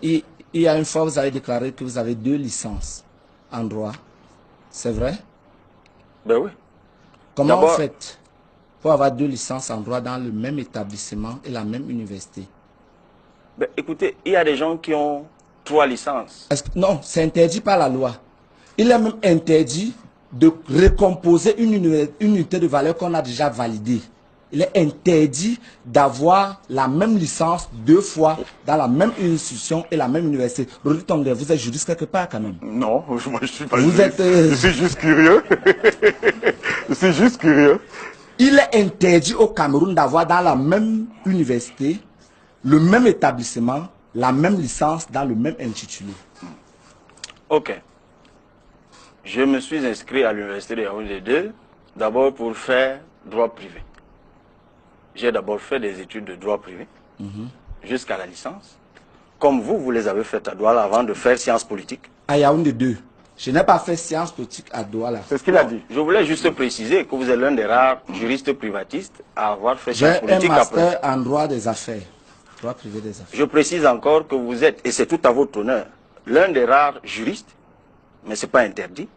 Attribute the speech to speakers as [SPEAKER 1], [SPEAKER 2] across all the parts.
[SPEAKER 1] Il y a une fois, vous avez déclaré que vous avez 2 licences en droit. C'est vrai?
[SPEAKER 2] Ben oui.
[SPEAKER 1] Comment vous faites pour avoir 2 licences en droit dans le même établissement et la même université?
[SPEAKER 2] Ben, écoutez, il y a des gens qui ont 3 licences.
[SPEAKER 1] Non, c'est interdit par la loi. Il est même interdit de recomposer une unité de valeur qu'on a déjà validée. Il est interdit d'avoir la même licence 2 fois dans la même institution et la même université. Rodi Tongde, vous êtes juriste quelque part quand même?
[SPEAKER 3] Non, moi je suis pas juriste. Je suis juste curieux. Je suis juste curieux.
[SPEAKER 1] Il est interdit au Cameroun d'avoir dans la même université, le même établissement, la même licence dans le même intitulé.
[SPEAKER 2] Ok. Je me suis inscrit à l'université de Yaoundé 2, d'abord pour faire droit privé. J'ai d'abord fait des études de droit privé, jusqu'à la licence. Comme vous les avez faites à Douala avant de faire sciences politiques.
[SPEAKER 1] À Yaoundé 2. Je n'ai pas fait sciences politiques à Douala.
[SPEAKER 3] C'est ce qu'il a dit.
[SPEAKER 2] Je voulais juste préciser que vous êtes l'un des rares juristes privatistes à avoir fait sciences politiques.
[SPEAKER 1] J'ai un master en droit des affaires. Droit privé des affaires.
[SPEAKER 2] Je précise encore que vous êtes, et c'est tout à votre honneur, l'un des rares juristes, mais ce n'est pas interdit,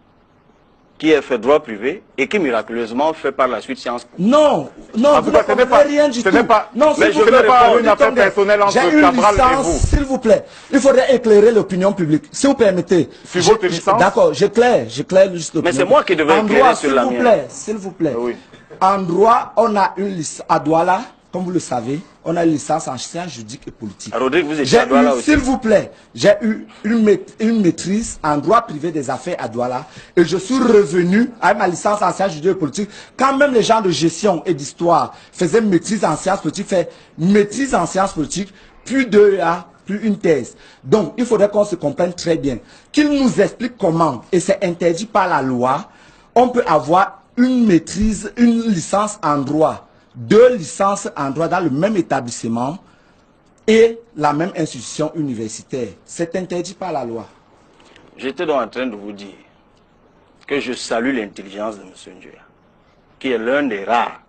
[SPEAKER 2] qui a fait droit privé et qui miraculeusement fait par la suite sciences politiques.
[SPEAKER 1] Non, non, vous ne comprenez rien du tout.
[SPEAKER 3] Non, ce n'est pas une affaire personnelle entre Cabral et vous.
[SPEAKER 1] S'il vous plaît, il faudrait éclairer l'opinion publique. Si vous permettez.
[SPEAKER 3] Sur votre licence?
[SPEAKER 1] D'accord, j'éclaire juste l'opinion.
[SPEAKER 2] Mais c'est moi qui devais éclairer sur la mienne.
[SPEAKER 1] S'il vous plaît.
[SPEAKER 3] Oui.
[SPEAKER 1] En droit, on a une licence à Douala, comme vous le savez, on a une licence en sciences juridiques et politiques.
[SPEAKER 2] Rodrigue, vous étiez à Douala aussi.
[SPEAKER 1] S'il vous plaît, j'ai eu une maîtrise en droit privé des affaires à Douala et je suis revenu avec ma licence en sciences juridiques et politiques. Quand même les gens de gestion et d'histoire faisaient maîtrise en sciences politiques, fait maîtrise en sciences politiques, puis 2A, puis une thèse. Donc, il faudrait qu'on se comprenne très bien. Qu'il nous explique comment, et c'est interdit par la loi, on peut avoir une maîtrise, une licence en droit, 2 licences en droit dans le même établissement et la même institution universitaire. C'est interdit par la loi.
[SPEAKER 2] J'étais donc en train de vous dire que je salue l'intelligence de M. Nduya, qui est l'un des rares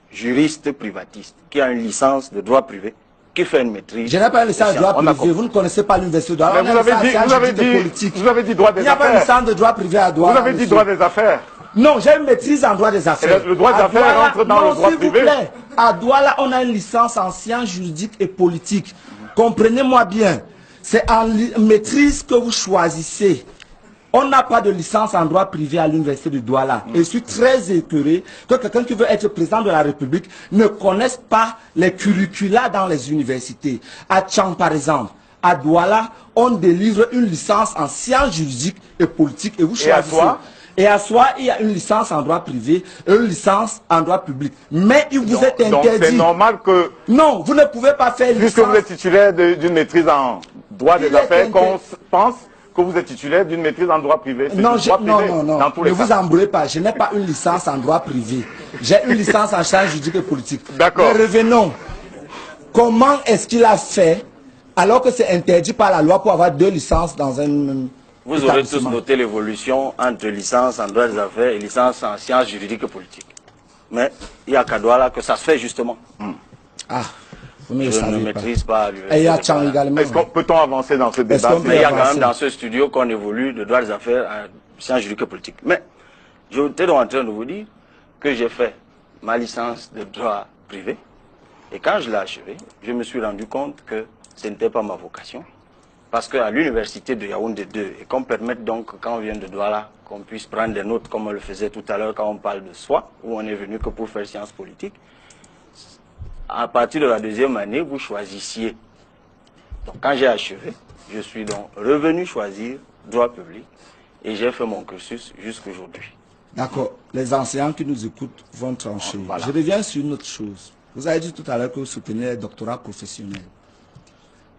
[SPEAKER 2] juristes privatistes, qui a une licence de droit privé, qui fait une maîtrise.
[SPEAKER 1] Je n'ai pas une licence de droit privé, vous ne connaissez pas l'université de droit.
[SPEAKER 3] Vous avez dit droit des affaires.
[SPEAKER 1] Il n'y a pas une licence de droit privé à droit.
[SPEAKER 3] Vous avez dit droit des affaires.
[SPEAKER 1] Non, j'ai une maîtrise en droit des affaires.
[SPEAKER 3] Le droit des affaires rentre dans le droit privé.
[SPEAKER 1] S'il vous plaît, à Douala, on a une licence en sciences juridiques et politiques. Comprenez-moi bien. C'est en maîtrise que vous choisissez. On n'a pas de licence en droit privé à l'université de Douala. Et je suis très écœuré que quelqu'un qui veut être président de la République ne connaisse pas les curricula dans les universités. À Tchang, par exemple, à Douala, on délivre une licence en sciences juridiques et politiques. Et vous choisissez. Et à soi, il y a une licence en droit privé et une licence en droit public. Mais il vous est interdit.
[SPEAKER 3] Donc c'est normal que...
[SPEAKER 1] Non, vous ne pouvez pas faire une licence...
[SPEAKER 3] Puisque vous êtes titulaire d'une maîtrise en droit des affaires, qu'on pense que vous êtes titulaire d'une maîtrise en droit privé.
[SPEAKER 1] Non, ne vous embrouillez pas. Je n'ai pas une licence en droit privé. J'ai une licence en sciences juridiques et politiques.
[SPEAKER 3] D'accord.
[SPEAKER 1] Mais revenons. Comment est-ce qu'il a fait, alors que c'est interdit par la loi pour avoir 2 licences dans un...
[SPEAKER 2] Vous aurez tous noté l'évolution entre licence en droit des affaires et licence en sciences juridiques et politiques. Mais il y a qu'à Douala que ça se fait justement.
[SPEAKER 1] Ah, vous ne le
[SPEAKER 2] Je
[SPEAKER 1] savez
[SPEAKER 2] ne
[SPEAKER 1] pas.
[SPEAKER 2] maîtrise pas l'université.
[SPEAKER 1] Et il y a Tchang également.
[SPEAKER 3] Peut-on avancer dans ce débat?
[SPEAKER 2] Mais il y a quand même dans ce studio qu'on évolue de droit des affaires à sciences juridiques et politiques. Mais j'étais donc en train de vous dire que j'ai fait ma licence de droit privé. Et quand je l'ai achevée, je me suis rendu compte que ce n'était pas ma vocation. Parce qu'à l'université de Yaoundé 2, et qu'on permette donc, quand on vient de Douala, qu'on puisse prendre des notes comme on le faisait tout à l'heure quand on parle de soi, où on est venu que pour faire sciences politiques, à partir de la 2e année, vous choisissiez. Donc quand j'ai achevé, je suis donc revenu choisir droit public et j'ai fait mon cursus jusqu'aujourd'hui.
[SPEAKER 1] D'accord. Les enseignants qui nous écoutent vont trancher.
[SPEAKER 2] Voilà.
[SPEAKER 1] Je reviens sur une autre chose. Vous avez dit tout à l'heure que vous soutenez les doctorats professionnels.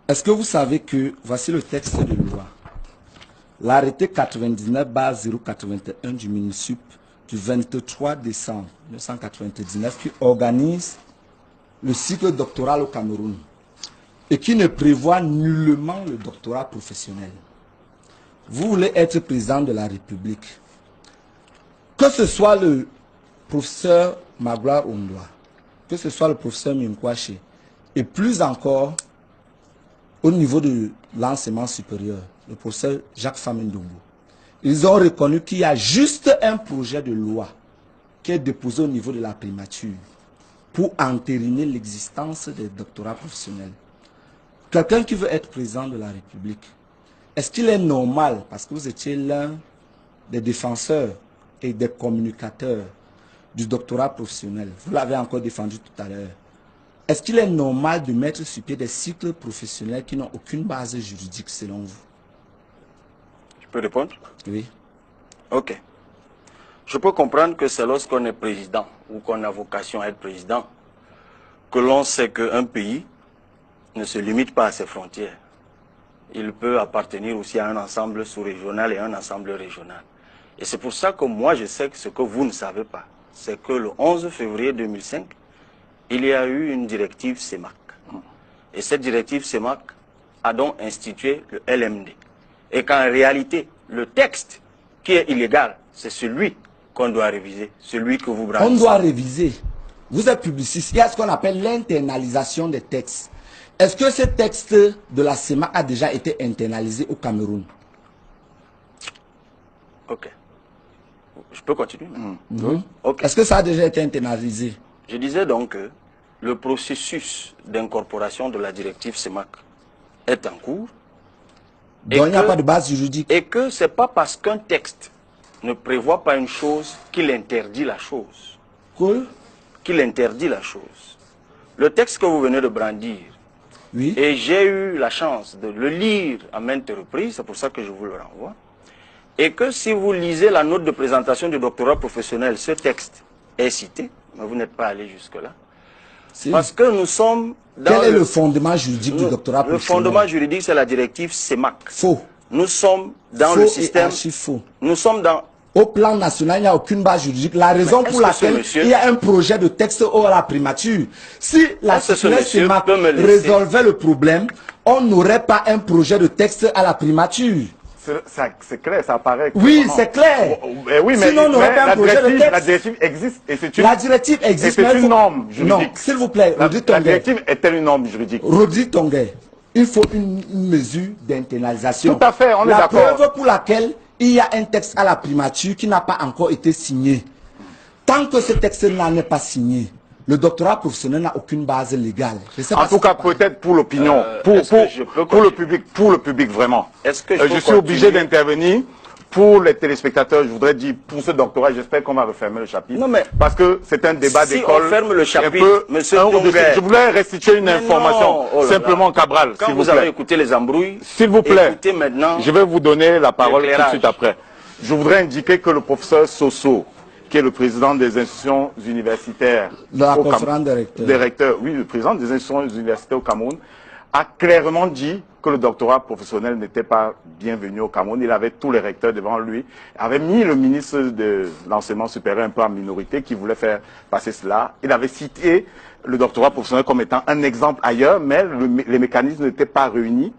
[SPEAKER 1] Est-ce que vous savez que, voici le texte de loi, l'arrêté 99/081 du MINUSUP du 23 décembre 1999 qui organise le cycle doctoral au Cameroun et qui ne prévoit nullement le doctorat professionnel. Vous voulez être président de la République. Que ce soit le professeur Magloire Ondoa, que ce soit le professeur Minkwache, et plus encore au niveau de l'enseignement supérieur, le professeur Jacques Famendongo, ils ont reconnu qu'il y a juste un projet de loi qui est déposé au niveau de la primature pour entériner l'existence des doctorats professionnels. Quelqu'un qui veut être président de la République, est-ce qu'il est normal, parce que vous étiez l'un des défenseurs et des communicateurs du doctorat professionnel, vous l'avez encore défendu tout à l'heure, est-ce qu'il est normal de mettre sur pied des cycles professionnels qui n'ont aucune base juridique selon vous?
[SPEAKER 2] Je peux répondre?
[SPEAKER 1] Oui.
[SPEAKER 2] Ok. Je peux comprendre que c'est lorsqu'on est président ou qu'on a vocation à être président que l'on sait qu'un pays ne se limite pas à ses frontières. Il peut appartenir aussi à un ensemble sous-régional et un ensemble régional. Et c'est pour ça que moi je sais que ce que vous ne savez pas, c'est que le 11 février 2005, il y a eu une directive CEMAC. Et cette directive CEMAC a donc institué le LMD. Et qu'en réalité, le texte qui est illégal, c'est celui qu'on doit réviser, celui que vous brandissez.
[SPEAKER 1] On doit réviser. Vous êtes publiciste. Il y a ce qu'on appelle l'internalisation des textes. Est-ce que ce texte de la CEMAC a déjà été internalisé au Cameroun?
[SPEAKER 2] Ok. Je peux continuer Ok.
[SPEAKER 1] Est-ce que ça a déjà été internalisé?
[SPEAKER 2] Je disais donc que le processus d'incorporation de la directive CEMAC est en cours.
[SPEAKER 1] Donc il n'y a pas de base juridique.
[SPEAKER 2] Et que ce n'est pas parce qu'un texte ne prévoit pas une chose qu'il interdit la chose.
[SPEAKER 1] Cool.
[SPEAKER 2] Qu'il interdit la chose. Le texte que vous venez de brandir,
[SPEAKER 1] Oui.
[SPEAKER 2] et j'ai eu la chance de le lire à maintes reprises, c'est pour ça que je vous le renvoie, et que si vous lisez la note de présentation du doctorat professionnel, ce texte est cité, mais vous n'êtes pas allé jusque-là, parce que nous sommes dans
[SPEAKER 1] Quel est le fondement juridique du doctorat professionnel?
[SPEAKER 2] Le fondement juridique, c'est la directive CEMAC.
[SPEAKER 1] Faux.
[SPEAKER 2] Nous sommes dans
[SPEAKER 1] Faux
[SPEAKER 2] le système...
[SPEAKER 1] et faux.
[SPEAKER 2] Nous sommes dans...
[SPEAKER 1] Au plan national, il n'y a aucune base juridique. La raison pour laquelle il y a un projet de texte à la primature. Si la circulaire CEMAC résolvait le problème, on n'aurait pas un projet de texte à la primature.
[SPEAKER 3] C'est clair, ça apparaît.
[SPEAKER 1] Oui, c'est clair.
[SPEAKER 3] Oui,
[SPEAKER 1] sinon, on n'aurait pas un projet de texte.
[SPEAKER 3] La directive existe et c'est une,
[SPEAKER 1] la directive existe,
[SPEAKER 3] c'est une norme juridique.
[SPEAKER 1] Non, s'il vous plaît,
[SPEAKER 3] la directive est-elle une norme juridique?
[SPEAKER 1] Rodi Tongue, il faut une mesure d'internalisation.
[SPEAKER 3] Tout à fait, on est d'accord.
[SPEAKER 1] La preuve pour laquelle il y a un texte à la primature qui n'a pas encore été signé. Tant que ce texte n'en est pas signé, le doctorat professionnel n'a aucune base légale.
[SPEAKER 3] En tout cas, peut-être pour l'opinion, pour le public vraiment.
[SPEAKER 2] Est-ce que
[SPEAKER 3] je suis obligé d'intervenir. Pour les téléspectateurs, je voudrais dire, pour ce doctorat, j'espère qu'on va refermer le chapitre.
[SPEAKER 2] Non, mais
[SPEAKER 3] parce que c'est un débat d'école.
[SPEAKER 2] Si on ferme le chapitre, monsieur Tonguet,
[SPEAKER 3] je voulais restituer une information, simplement, Cabral,
[SPEAKER 2] quand vous avez écouté les embrouilles,
[SPEAKER 3] s'il vous plaît,
[SPEAKER 2] écoutez maintenant,
[SPEAKER 3] je vais vous donner la parole tout de suite après. Je voudrais indiquer que le professeur Soso, qui est le président des institutions universitaires
[SPEAKER 1] des recteurs,
[SPEAKER 3] oui, le président des institutions universitaires au Cameroun, a clairement dit que le doctorat professionnel n'était pas bienvenu au Cameroun. Il avait tous les recteurs devant lui, avait mis le ministre de l'enseignement supérieur un peu en minorité qui voulait faire passer cela. Il avait cité le doctorat professionnel comme étant un exemple ailleurs, mais les mécanismes n'étaient pas réunis.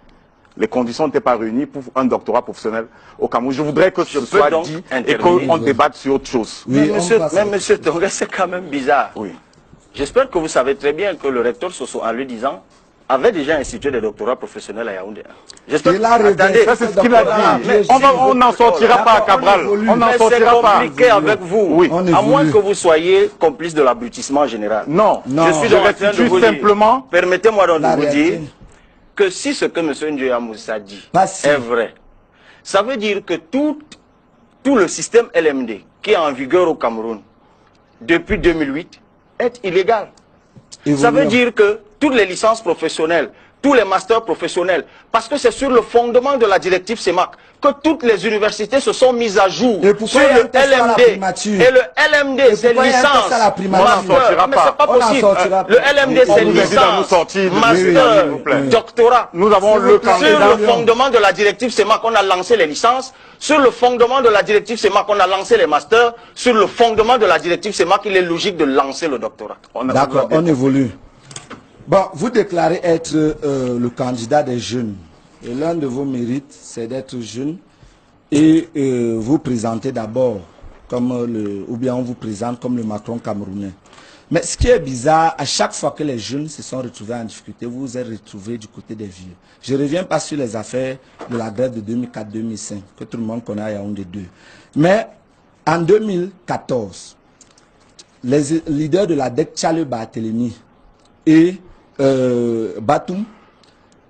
[SPEAKER 3] Les conditions n'étaient pas réunies pour un doctorat professionnel au Cameroun. Je voudrais que ce soit dit et qu'on débatte sur autre chose.
[SPEAKER 2] Oui, mais monsieur Tonga, c'est quand même bizarre.
[SPEAKER 3] Oui.
[SPEAKER 2] J'espère que vous savez très bien que le recteur Soso, en lui disant, avait déjà institué des doctorats professionnels à Yaoundé.
[SPEAKER 1] J'espère que
[SPEAKER 3] ça c'est ce qu'il a dit. Mais on n'en sortira pas, Cabral. On n'en sortira pas.
[SPEAKER 2] C'est compliqué avec vous.
[SPEAKER 3] Oui.
[SPEAKER 2] À moins que vous soyez complice de l'abrutissement général.
[SPEAKER 3] Non.
[SPEAKER 2] Je suis donc en train de vous
[SPEAKER 3] simplement.
[SPEAKER 2] Permettez-moi donc de vous dire que si ce que M. Njoya Moussa dit est vrai, ça veut dire que tout le système LMD qui est en vigueur au Cameroun depuis 2008 est illégal. Ça veut dire que toutes les licences professionnelles, tous les masters professionnels, parce que c'est sur le fondement de la directive CEMAC que toutes les universités se sont mises à jour sur le LMD. Et le LMD, c'est licence, master, mais c'est pas possible. Le LMD, c'est licence, master, doctorat.
[SPEAKER 3] Nous avons le candidat.
[SPEAKER 2] Sur le fondement de la directive CEMAC, on a lancé les licences. Sur le fondement de la directive CEMAC, on a lancé les masters. Sur le fondement de la directive CEMAC, il est logique de lancer le doctorat.
[SPEAKER 1] D'accord, on évolue. Bon, vous déclarez être le candidat des jeunes. Et l'un de vos mérites, c'est d'être jeune. Et vous présentez d'abord comme ou bien on vous présente comme le Macron camerounais. Mais ce qui est bizarre, à chaque fois que les jeunes se sont retrouvés en difficulté, vous vous êtes retrouvés du côté des vieux. Je ne reviens pas sur les affaires de la grève de 2004-2005, que tout le monde connaît à Yaoundé 2. Mais en 2014, les leaders de la DEC, Charles Barthélemy et Batum,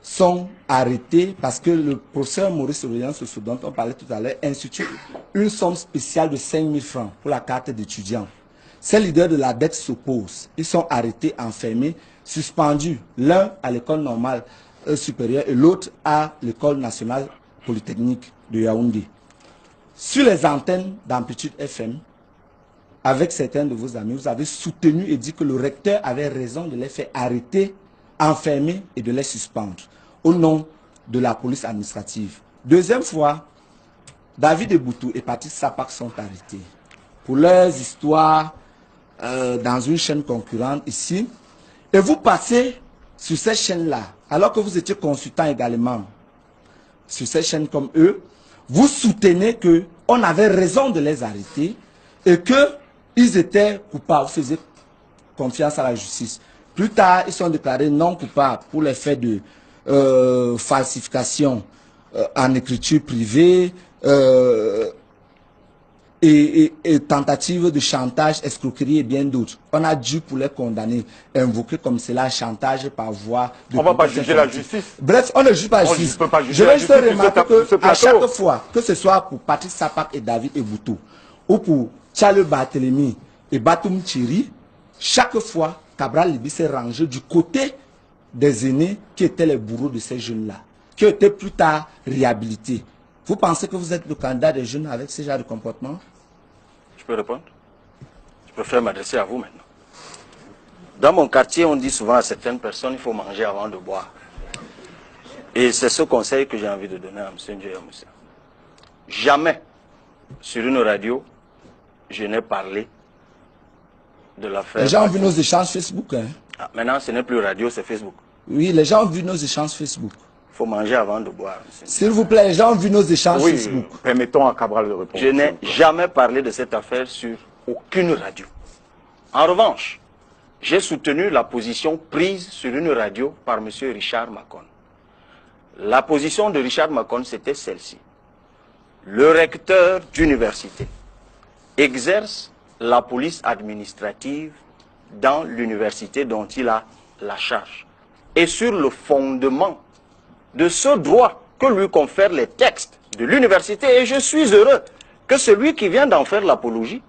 [SPEAKER 1] sont arrêtés parce que le professeur Maurice Aurélien, ce dont on parlait tout à l'heure, institue une somme spéciale de 5 000 francs pour la carte d'étudiant. Ces leaders de la dette s'opposent. Ils sont arrêtés, enfermés, suspendus. L'un à l'école normale supérieure et l'autre à l'école nationale polytechnique de Yaoundé. Sur les antennes d'Amplitude FM, avec certains de vos amis, vous avez soutenu et dit que le recteur avait raison de les faire arrêter, enfermer et de les suspendre au nom de la police administrative. Deuxième fois, David Eboutou et Patrice Sapak sont arrêtés pour leurs histoires dans une chaîne concurrente ici. Et vous passez sur cette chaîne-là, alors que vous étiez consultant également sur cette chaîne comme eux, vous soutenez qu'on avait raison de les arrêter et qu'ils étaient coupables, vous faisiez confiance à la justice. Plus tard, ils sont déclarés non coupables pour les faits de falsification en écriture privée et tentative de chantage, escroquerie et bien d'autres. On a dû, pour les condamner, invoquer comme cela chantage par voie de...
[SPEAKER 3] On ne va pas juger la justice.
[SPEAKER 1] Bref, on ne juge pas la justice. Je vais juste remarquer qu'à chaque fois, que ce soit pour Patrice Sapak et David Eboutou, ou pour Charles Barthélemy et Batum Thierry, chaque fois, Cabral Libi s'est rangé du côté des aînés qui étaient les bourreaux de ces jeunes-là, qui étaient plus tard réhabilités. Vous pensez que vous êtes le candidat des jeunes avec ce genre de comportement?
[SPEAKER 2] Je peux répondre? Je préfère m'adresser à vous maintenant. Dans mon quartier, on dit souvent à certaines personnes, il faut manger avant de boire. Et c'est ce conseil que j'ai envie de donner à M. Ndiaye Moussa. Jamais, sur une radio, je n'ai parlé de l'affaire.
[SPEAKER 1] Les gens ont vu nos échanges Facebook. Hein?
[SPEAKER 2] Ah, maintenant, ce n'est plus radio, c'est Facebook.
[SPEAKER 1] Oui, les gens ont vu nos échanges Facebook.
[SPEAKER 2] Il faut manger avant de boire.
[SPEAKER 1] S'il vous plaît, les gens ont vu nos échanges Facebook.
[SPEAKER 3] Permettons à Cabral de répondre.
[SPEAKER 2] Je n'ai jamais parlé de cette affaire sur aucune radio. En revanche, j'ai soutenu la position prise sur une radio par M. Richard Macon. La position de Richard Macon, c'était celle-ci. Le recteur d'université exerce la police administrative dans l'université dont il a la charge. Et sur le fondement de ce droit que lui confèrent les textes de l'université, et je suis heureux que celui qui vient d'en faire l'apologie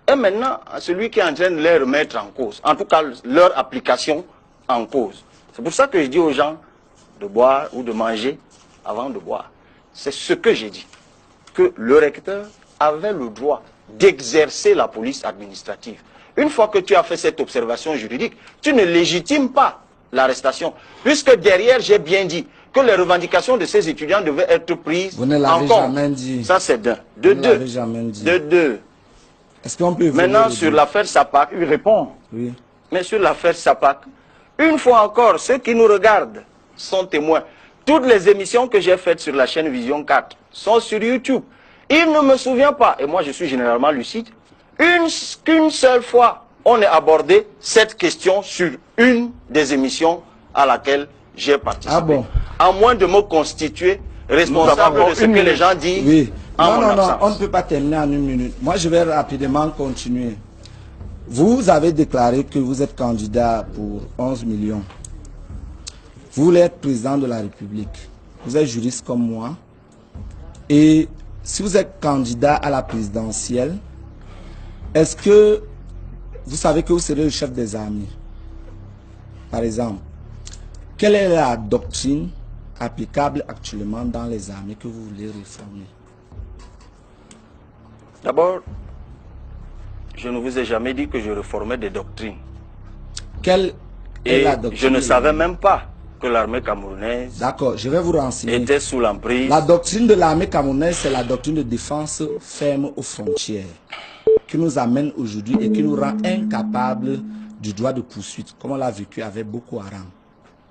[SPEAKER 2] est maintenant celui qui est en train de les remettre en cause, en tout cas leur application en cause. C'est pour ça que je dis aux gens de boire ou de manger avant de boire. C'est ce que j'ai dit, que le recteur avait le droit d'exercer la police administrative. Une fois que tu as fait cette observation juridique, tu ne légitimes pas l'arrestation, puisque derrière, j'ai bien dit que les revendications de ces étudiants devaient être prises en compte.
[SPEAKER 1] Vous ne l'avez jamais dit.
[SPEAKER 2] Ça, c'est d'un. De deux. De deux.
[SPEAKER 1] Est-ce qu'on peut...
[SPEAKER 2] Maintenant, sur l'affaire Sapak,
[SPEAKER 3] il répond.
[SPEAKER 1] Oui.
[SPEAKER 2] Mais sur l'affaire Sapak, une fois encore, ceux qui nous regardent sont témoins. Toutes les émissions que j'ai faites sur la chaîne Vision 4 sont sur YouTube. Il ne me souvient pas, et moi je suis généralement lucide, qu'une seule fois, on ait abordé cette question sur une des émissions à laquelle j'ai participé.
[SPEAKER 1] Ah bon?
[SPEAKER 2] À moins de me constituer responsable de ce que les gens disent.
[SPEAKER 1] Oui.
[SPEAKER 2] En mon absence.
[SPEAKER 1] Non, on ne peut pas terminer en une minute. Moi, je vais rapidement continuer. Vous avez déclaré que vous êtes candidat pour 11 millions. Vous voulez être président de la République. Vous êtes juriste comme moi. Et si vous êtes candidat à la présidentielle, est-ce que vous savez que vous serez le chef des armées? Par exemple, quelle est la doctrine applicable actuellement dans les armées que vous voulez réformer?
[SPEAKER 2] D'abord, je ne vous ai jamais dit que je réformais des doctrines.
[SPEAKER 1] Quelle est
[SPEAKER 2] Et
[SPEAKER 1] la doctrine?
[SPEAKER 2] je ne savais même pas que l'armée camerounaise
[SPEAKER 1] D'accord, je vais vous renseigner.
[SPEAKER 2] était sous l'emprise.
[SPEAKER 1] La doctrine de l'armée camerounaise, c'est la doctrine de défense ferme aux frontières, qui nous amène aujourd'hui et qui nous rend incapables du droit de poursuite, comme on l'a vécu avec Boko Haram,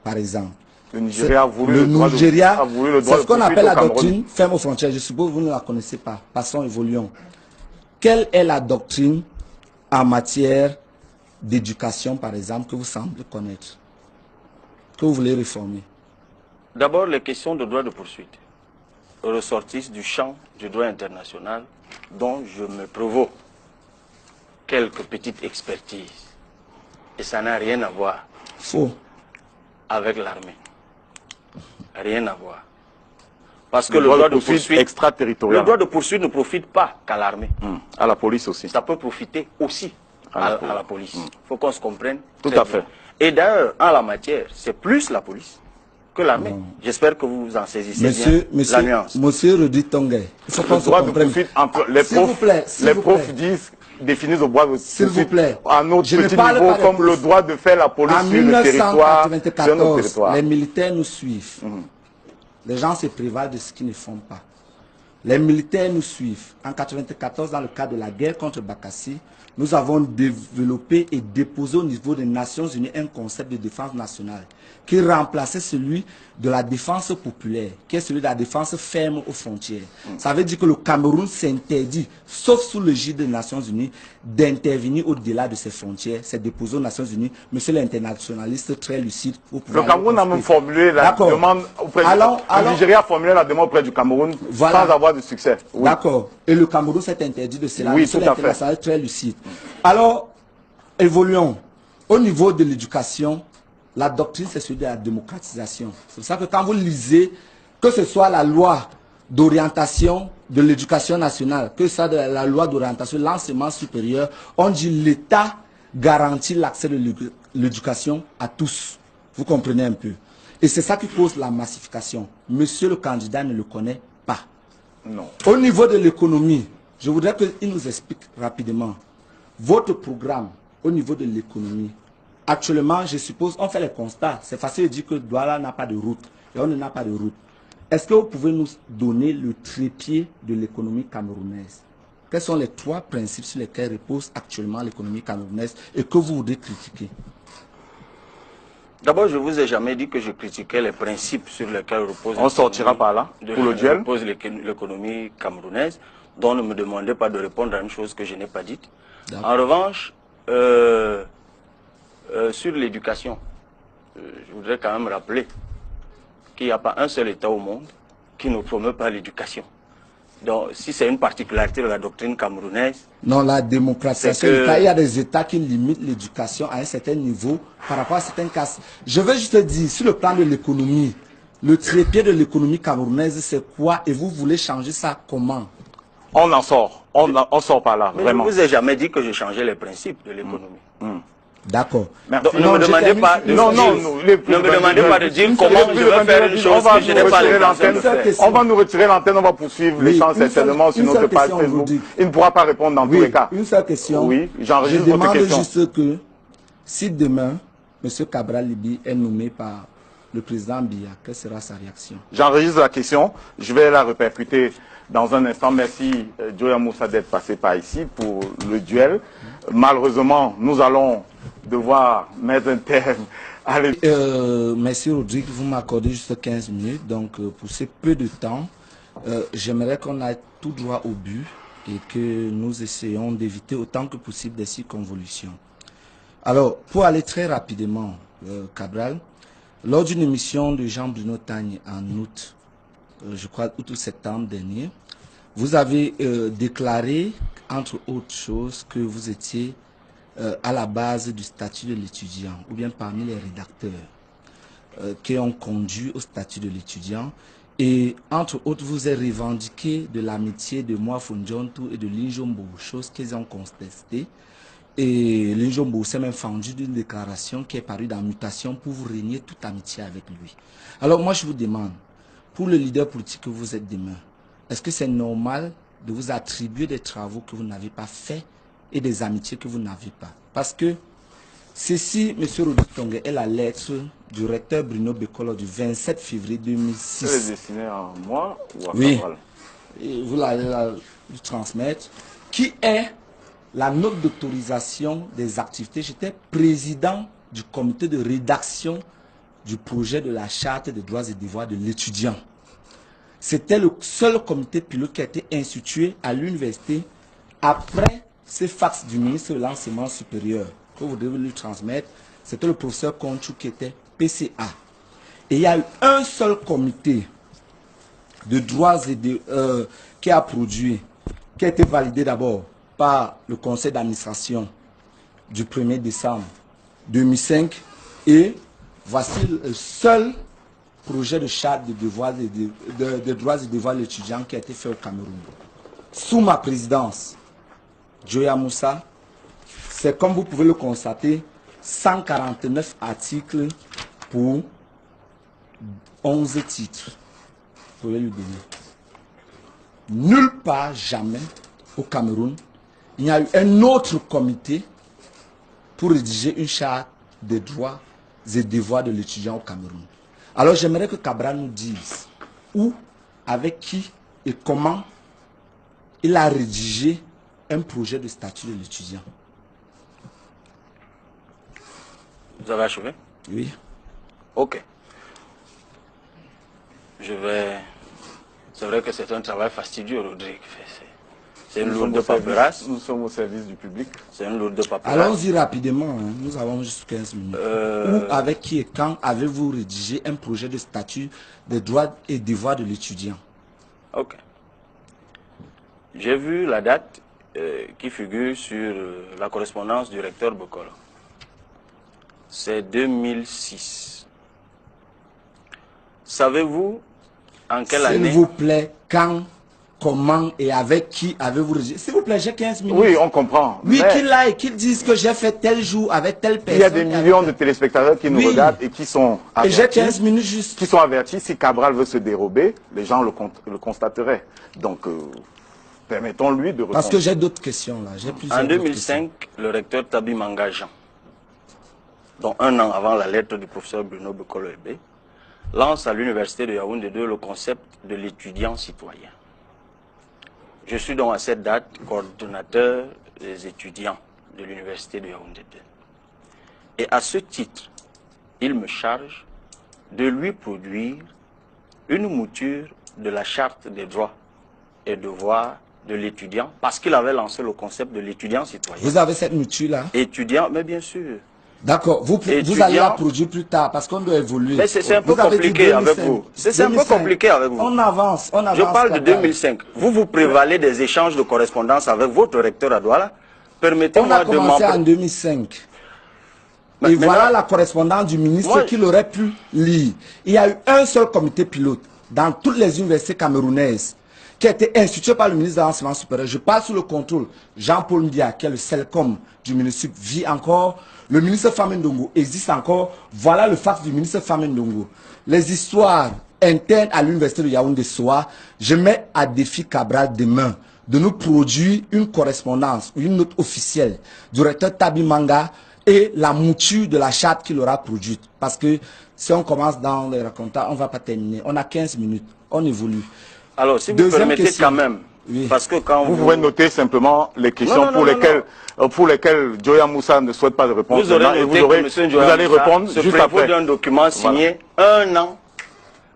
[SPEAKER 1] par exemple.
[SPEAKER 3] Le Nigeria a voulu
[SPEAKER 1] le
[SPEAKER 3] droit de-
[SPEAKER 1] Nigeria,
[SPEAKER 3] a voulu le droit
[SPEAKER 1] c'est ce
[SPEAKER 3] de
[SPEAKER 1] qu'on
[SPEAKER 3] poursuite
[SPEAKER 1] appelle
[SPEAKER 3] au
[SPEAKER 1] la
[SPEAKER 3] Cameroun.
[SPEAKER 1] doctrine ferme aux frontières. Je suppose que vous ne la connaissez pas. Passons, évoluons. Quelle est la doctrine en matière d'éducation, par exemple, que vous semblez connaître, que vous voulez réformer?
[SPEAKER 2] D'abord, les questions de droit de poursuite ressortissent du champ du droit international dont je me provoque quelques petites expertises. Et ça n'a rien à voir
[SPEAKER 1] Faux.
[SPEAKER 2] avec l'armée. Rien à voir. Parce que
[SPEAKER 3] Le
[SPEAKER 2] le
[SPEAKER 3] droit
[SPEAKER 2] droit
[SPEAKER 3] de
[SPEAKER 2] de
[SPEAKER 3] poursuite
[SPEAKER 2] poursuite,
[SPEAKER 3] extraterritorial.
[SPEAKER 2] le droit de poursuite ne profite pas qu'à l'armée.
[SPEAKER 3] À la police aussi.
[SPEAKER 2] Ça peut profiter aussi à la police. Il faut qu'on se comprenne.
[SPEAKER 3] Tout
[SPEAKER 2] très
[SPEAKER 3] à
[SPEAKER 2] bien.
[SPEAKER 3] fait.
[SPEAKER 2] Et d'ailleurs, en la matière, c'est plus la police que l'armée. J'espère que vous en saisissez bien la nuance.
[SPEAKER 1] Monsieur Rudi Tongue, il faut qu'on
[SPEAKER 3] Le
[SPEAKER 1] se
[SPEAKER 3] droit de
[SPEAKER 1] comprenne.
[SPEAKER 3] poursuite entre les
[SPEAKER 1] S'il vous plaît, s'il
[SPEAKER 3] les
[SPEAKER 1] vous
[SPEAKER 3] profs
[SPEAKER 1] plaît.
[SPEAKER 3] disent, définissent le droit de
[SPEAKER 1] S'il vous
[SPEAKER 3] poursuite
[SPEAKER 1] plaît.
[SPEAKER 3] à notre
[SPEAKER 1] Je ne
[SPEAKER 3] petit
[SPEAKER 1] parle
[SPEAKER 3] niveau
[SPEAKER 1] pas des
[SPEAKER 3] comme le
[SPEAKER 1] profs.
[SPEAKER 3] droit de faire la police
[SPEAKER 1] En
[SPEAKER 3] sur le territoire. Sur notre
[SPEAKER 1] 1994,
[SPEAKER 3] territoire.
[SPEAKER 1] les militaires nous suivent. Les gens se prévalent de ce qu'ils ne font pas. Les militaires nous suivent. En 1994, dans le cadre de la guerre contre Bakassi, nous avons développé et déposé au niveau des Nations Unies un concept de défense nationale qui remplaçait celui de la défense populaire, qui est celui de la défense ferme aux frontières. Ça veut dire que le Cameroun s'interdit, sauf sous l'égide des Nations Unies, d'intervenir au-delà de ses frontières. C'est déposé aux Nations Unies. Monsieur l'internationaliste très lucide.
[SPEAKER 3] Le Cameroun a même formulé la demande auprès le Nigeria a formulé la demande auprès du Cameroun sans avoir de succès. Oui.
[SPEAKER 1] D'accord. Et le Cameroun s'est interdit de cela.
[SPEAKER 3] Oui,
[SPEAKER 1] Monsieur
[SPEAKER 3] tout à fait.
[SPEAKER 1] l'international très lucide. Alors, évoluons. Au niveau de l'éducation, la doctrine, c'est celui de la démocratisation. C'est pour ça que quand vous lisez, que ce soit la loi d'orientation de l'éducation nationale, que ce soit la loi d'orientation de l'enseignement supérieur, on dit l'État garantit l'accès de l'éducation à tous. Vous comprenez un peu. Et c'est ça qui cause la massification. Monsieur le candidat ne le connaît pas.
[SPEAKER 3] Non.
[SPEAKER 1] Au niveau de l'économie, je voudrais qu'il nous explique rapidement votre programme au niveau de l'économie. Actuellement, je suppose, on fait les constats. C'est facile de dire que Douala n'a pas de route et on n'a pas de route. Est-ce que vous pouvez nous donner le trépied de l'économie camerounaise? Quels sont les 3 principes sur lesquels repose actuellement l'économie camerounaise et que vous voudrez critiquer?
[SPEAKER 2] D'abord, je ne vous ai jamais dit que je critiquais les principes sur lesquels repose
[SPEAKER 3] On sortira par là pour le duel.
[SPEAKER 2] repose l'économie camerounaise, dont ne me demandez pas de répondre à une chose que je n'ai pas dite. En revanche, sur l'éducation, je voudrais quand même rappeler qu'il n'y a pas un seul État au monde qui ne promeut pas l'éducation. Donc, si c'est une particularité de la doctrine camerounaise...
[SPEAKER 1] Non, la démocratisation, il y a des États qui limitent l'éducation à un certain niveau par rapport à certains cas. Je veux juste dire, sur le plan de l'économie, le trépied de l'économie camerounaise, c'est quoi? Et vous voulez changer ça comment?
[SPEAKER 3] On en sort. On sort par là,
[SPEAKER 2] Mais
[SPEAKER 3] vraiment.
[SPEAKER 2] je ne vous ai jamais dit que je changeais les principes de l'économie.
[SPEAKER 1] D'accord.
[SPEAKER 2] Donc, ne me demandez pas de dire comment je vais faire une chose que je n'ai pas l'intention de faire.
[SPEAKER 3] On va nous retirer l'antenne, on va poursuivre l'échange certainement sur notre page Facebook. Il ne pourra pas répondre dans tous les cas.
[SPEAKER 1] Une seule question.
[SPEAKER 3] Oui,
[SPEAKER 1] Je
[SPEAKER 3] j'enregistre votre
[SPEAKER 1] demande
[SPEAKER 3] question.
[SPEAKER 1] juste que si demain, M. Cabral Libi est nommé par le président Biya, quelle sera sa réaction?
[SPEAKER 3] J'enregistre la question, je vais la répercuter dans un instant. Merci Joya Moussa d'être passé par ici pour le duel. Malheureusement, nous allons devoir mettre un terme à
[SPEAKER 1] Merci Rodrigue, vous m'accordez juste 15 minutes. Donc pour ce peu de temps, j'aimerais qu'on aille tout droit au but et que nous essayons d'éviter autant que possible des circonvolutions. Alors, pour aller très rapidement, Cabral, lors d'une émission de Jean-Bruno Tagne en août, je crois août ou septembre dernier, vous avez déclaré, entre autres choses, que vous étiez à la base du statut de l'étudiant, ou bien parmi les rédacteurs qui ont conduit au statut de l'étudiant. Et entre autres, vous avez revendiqué de l'amitié de Moi Fonjontou et de Linjombo, chose qu'ils ont contestée. Et Linjombo s'est même fendu d'une déclaration qui est parue dans Mutation pour vous régner toute amitié avec lui. Alors moi, je vous demande, pour le leader politique que vous êtes demain, est-ce que c'est normal de vous attribuer des travaux que vous n'avez pas faits et des amitiés que vous n'avez pas? Parce que ceci, M. Rodi Tongue, est la lettre du recteur Bruno Bekolo du 27 février 2006.
[SPEAKER 3] Elle est destinée à moi ou à
[SPEAKER 1] Oui,
[SPEAKER 3] Cabral?
[SPEAKER 1] et vous l'allez lui transmettre, qui est la note d'autorisation des activités. J'étais président du comité de rédaction du projet de la charte des droits et devoirs de l'étudiant. C'était le seul comité pilote qui a été institué à l'université après ce fax du ministre de l'enseignement supérieur que vous devez lui transmettre, c'était le professeur Conchou qui était PCA. Et il y a eu un seul comité de droits et qui a produit, qui a été validé d'abord par le conseil d'administration du 1er décembre 2005. Et voici le seul projet de charte de droits et devoirs de l'étudiant qui a été fait au Cameroun. Sous ma présidence, Joya Moussa, c'est comme vous pouvez le constater, 149 articles pour 11 titres. Vous pouvez lui donner. Nulle part, jamais, au Cameroun, il y a eu un autre comité pour rédiger une charte des droits et devoirs de l'étudiant au Cameroun. Alors j'aimerais que Cabral nous dise où, avec qui et comment il a rédigé un projet de statut de l'étudiant.
[SPEAKER 2] Vous avez achevé?
[SPEAKER 1] Oui.
[SPEAKER 2] Ok. Je vais... C'est vrai que c'est un travail fastidieux, Rodrigue. C'est une lourde paperasse.
[SPEAKER 3] Nous sommes au service du public.
[SPEAKER 2] C'est une lourde paperasse.
[SPEAKER 1] Allons-y rapidement, hein. Nous avons juste 15 minutes. Où, avec qui et quand avez-vous rédigé un projet de statut des droits et devoirs de l'étudiant?
[SPEAKER 2] Ok. J'ai vu la date qui figure sur la correspondance du recteur Bokolo. C'est 2006. Savez-vous en quelle année?
[SPEAKER 1] S'il vous plaît, quand, comment et avec qui avez-vous rédigé? S'il vous plaît, j'ai 15 minutes.
[SPEAKER 3] Oui, on comprend.
[SPEAKER 1] Oui,
[SPEAKER 3] mais
[SPEAKER 1] qu'il aille, qu'il dise que j'ai fait tel jour avec telle personne.
[SPEAKER 3] il y a des millions de téléspectateurs qui nous
[SPEAKER 1] Oui.
[SPEAKER 3] regardent et qui sont
[SPEAKER 1] Et j'ai
[SPEAKER 3] avertis.
[SPEAKER 1] 15 minutes juste.
[SPEAKER 3] Qui sont avertis, si Cabral veut se dérober, les gens le constateraient. Donc, permettons-lui de répondre.
[SPEAKER 1] Parce que j'ai d'autres questions là. J'ai plusieurs
[SPEAKER 2] En
[SPEAKER 1] autres
[SPEAKER 2] 2005, le recteur Tabi Manga Jean, donc un an avant la lettre du professeur Bruno Bokolo Ebé, lance à l'université de Yaoundé 2 le concept de l'étudiant citoyen. Je suis donc à cette date coordonnateur des étudiants de l'université de Yaoundé 2. Et à ce titre, il me charge de lui produire une mouture de la charte des droits et devoirs de l'étudiant, parce qu'il avait lancé le concept de l'étudiant citoyen.
[SPEAKER 1] Vous avez cette mouture là?
[SPEAKER 2] Étudiant, mais bien sûr.
[SPEAKER 1] D'accord, vous allez la produire plus tard parce qu'on doit évoluer.
[SPEAKER 2] Mais c'est un peu
[SPEAKER 1] Vous avez dit
[SPEAKER 2] compliqué avec
[SPEAKER 1] 2005.
[SPEAKER 2] vous. C'est un peu
[SPEAKER 1] 2005.
[SPEAKER 2] compliqué avec vous.
[SPEAKER 1] On avance, on avance.
[SPEAKER 2] Je parle de
[SPEAKER 1] Cabral.
[SPEAKER 2] 2005. Vous prévalez des échanges de correspondance avec votre recteur à Douala.
[SPEAKER 1] On
[SPEAKER 2] Permettez-moi
[SPEAKER 1] a
[SPEAKER 2] de
[SPEAKER 1] commencé en
[SPEAKER 2] m'en...
[SPEAKER 1] 2005.
[SPEAKER 2] Mais
[SPEAKER 1] Et voilà
[SPEAKER 2] maintenant-
[SPEAKER 1] la correspondance du ministre
[SPEAKER 2] Moi,
[SPEAKER 1] qu'il aurait pu lire. Il y a eu un seul comité pilote dans toutes les universités camerounaises qui a été institué par le ministre de l'Enseignement supérieur. Je parle sous le contrôle Jean-Paul Ndia, qui est le CELCOM du ministre, vit encore. Le ministre Famé Ndongo existe encore. Voilà le fax du ministre Famé Ndongo. Les histoires internes à l'université de Yaoundé-Soa, je mets à défi Cabral demain de nous produire une correspondance ou une note officielle du recteur Tabi Manga et la mouture de la charte qu'il aura produite. Parce que si on commence dans les racontats, on ne va pas terminer. On a 15 minutes. On évolue.
[SPEAKER 2] Alors, si vous
[SPEAKER 1] Deuxième
[SPEAKER 2] permettez
[SPEAKER 1] question.
[SPEAKER 2] quand même,
[SPEAKER 1] Oui.
[SPEAKER 2] parce que quand
[SPEAKER 3] Vous pouvez noter simplement les questions
[SPEAKER 2] Non, non, non,
[SPEAKER 3] pour lesquelles Joya Moussa ne souhaite pas de réponse.
[SPEAKER 2] Vous aurez
[SPEAKER 3] maintenant, et
[SPEAKER 2] noté
[SPEAKER 3] vous,
[SPEAKER 2] que M.
[SPEAKER 3] vous allez répondre
[SPEAKER 2] se
[SPEAKER 3] juste
[SPEAKER 2] prévaut
[SPEAKER 3] après.
[SPEAKER 2] d'un document signé un an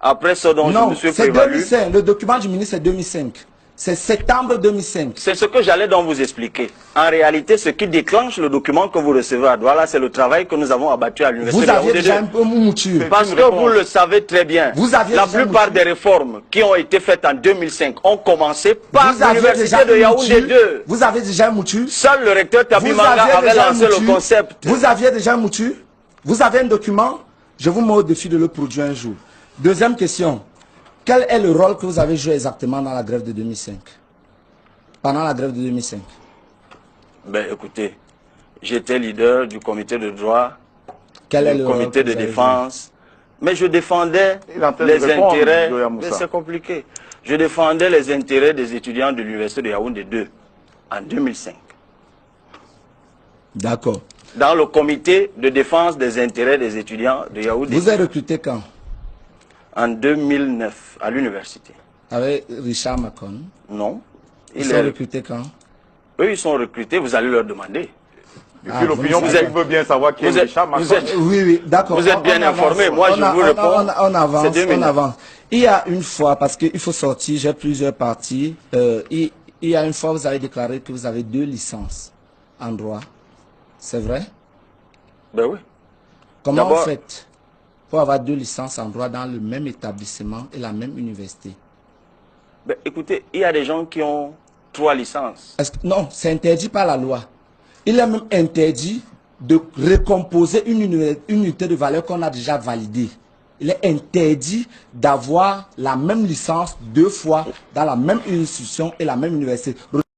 [SPEAKER 2] après ce dont je
[SPEAKER 1] Non,
[SPEAKER 2] me suis
[SPEAKER 1] c'est
[SPEAKER 2] prévalu.
[SPEAKER 1] 2005. Le document du ministre, c'est 2005. C'est septembre 2005.
[SPEAKER 2] C'est ce que j'allais donc vous expliquer. En réalité, ce qui déclenche le document que vous recevez à Douala, c'est le travail que nous avons abattu à l'université
[SPEAKER 1] Vous
[SPEAKER 2] de
[SPEAKER 1] aviez
[SPEAKER 2] Yaoundé
[SPEAKER 1] déjà
[SPEAKER 2] 2.
[SPEAKER 1] un peu mouture.
[SPEAKER 2] Parce que vous le savez très bien,
[SPEAKER 1] Vous aviez
[SPEAKER 2] la
[SPEAKER 1] déjà
[SPEAKER 2] plupart
[SPEAKER 1] mouture.
[SPEAKER 2] des réformes qui ont été faites en 2005 ont commencé par
[SPEAKER 1] Vous aviez déjà
[SPEAKER 2] l'université de
[SPEAKER 1] une
[SPEAKER 2] Yaoundé
[SPEAKER 1] mouture.
[SPEAKER 2] 2.
[SPEAKER 1] Vous avez déjà un mouture.
[SPEAKER 2] Seul le recteur Tabi
[SPEAKER 1] Vous
[SPEAKER 2] Manga
[SPEAKER 1] aviez
[SPEAKER 2] avait
[SPEAKER 1] déjà un
[SPEAKER 2] lancé le
[SPEAKER 1] mouture.
[SPEAKER 2] concept.
[SPEAKER 1] Vous aviez déjà un mouture. Vous avez un document. Je vous mets au défi de le produire un jour. Deuxième question. Quel est le rôle que vous avez joué exactement dans la grève de 2005? Pendant la grève de 2005.
[SPEAKER 2] Ben écoutez, j'étais leader du comité de droit,
[SPEAKER 1] Quel est
[SPEAKER 2] du
[SPEAKER 1] le rôle
[SPEAKER 2] comité
[SPEAKER 1] que
[SPEAKER 2] de
[SPEAKER 1] vous avez
[SPEAKER 2] défense, mais je défendais
[SPEAKER 3] Il est en train de
[SPEAKER 2] les
[SPEAKER 3] répondre,
[SPEAKER 2] intérêts,
[SPEAKER 3] Joya
[SPEAKER 2] mais
[SPEAKER 3] Moussa.
[SPEAKER 2] c'est compliqué, je défendais les intérêts des étudiants de l'université de Yaoundé 2 en 2005.
[SPEAKER 1] D'accord.
[SPEAKER 2] Dans le comité de défense des intérêts des étudiants de Yaoundé
[SPEAKER 1] Vous êtes recruté quand?
[SPEAKER 2] en 2009 à l'université.
[SPEAKER 1] Avec Richard Macon.
[SPEAKER 2] Non.
[SPEAKER 1] Ils
[SPEAKER 2] Il
[SPEAKER 1] sont
[SPEAKER 2] est-
[SPEAKER 1] recrutés quand?
[SPEAKER 2] Eux, ils sont recrutés, vous allez leur demander.
[SPEAKER 3] Et
[SPEAKER 1] Ah,
[SPEAKER 3] puis l'opinion
[SPEAKER 1] vous
[SPEAKER 3] publique
[SPEAKER 1] êtes-
[SPEAKER 3] veut bien savoir qui est
[SPEAKER 2] vous êtes-
[SPEAKER 3] Richard
[SPEAKER 2] vous
[SPEAKER 3] Macron.
[SPEAKER 2] êtes-
[SPEAKER 1] Oui, oui, d'accord.
[SPEAKER 2] Vous êtes bien
[SPEAKER 1] avance.
[SPEAKER 2] informé. Moi, je vous réponds.
[SPEAKER 1] On avance,
[SPEAKER 2] C'est 2009.
[SPEAKER 1] on avance. Il y a une fois, parce qu'il faut sortir, j'ai plusieurs parties. Il y a une fois, vous avez déclaré que vous avez 2 licences en droit. C'est vrai?
[SPEAKER 2] Ben oui.
[SPEAKER 1] Comment vous
[SPEAKER 2] D'abord-
[SPEAKER 1] faites pour avoir 2 licences en droit dans le même établissement et la même université?
[SPEAKER 2] Ben, écoutez, il y a des gens qui ont 3 licences.
[SPEAKER 1] Non, c'est interdit par la loi. Il est même interdit de recomposer une unité de valeur qu'on a déjà validée. Il est interdit d'avoir la même licence 2 fois dans la même institution et la même université.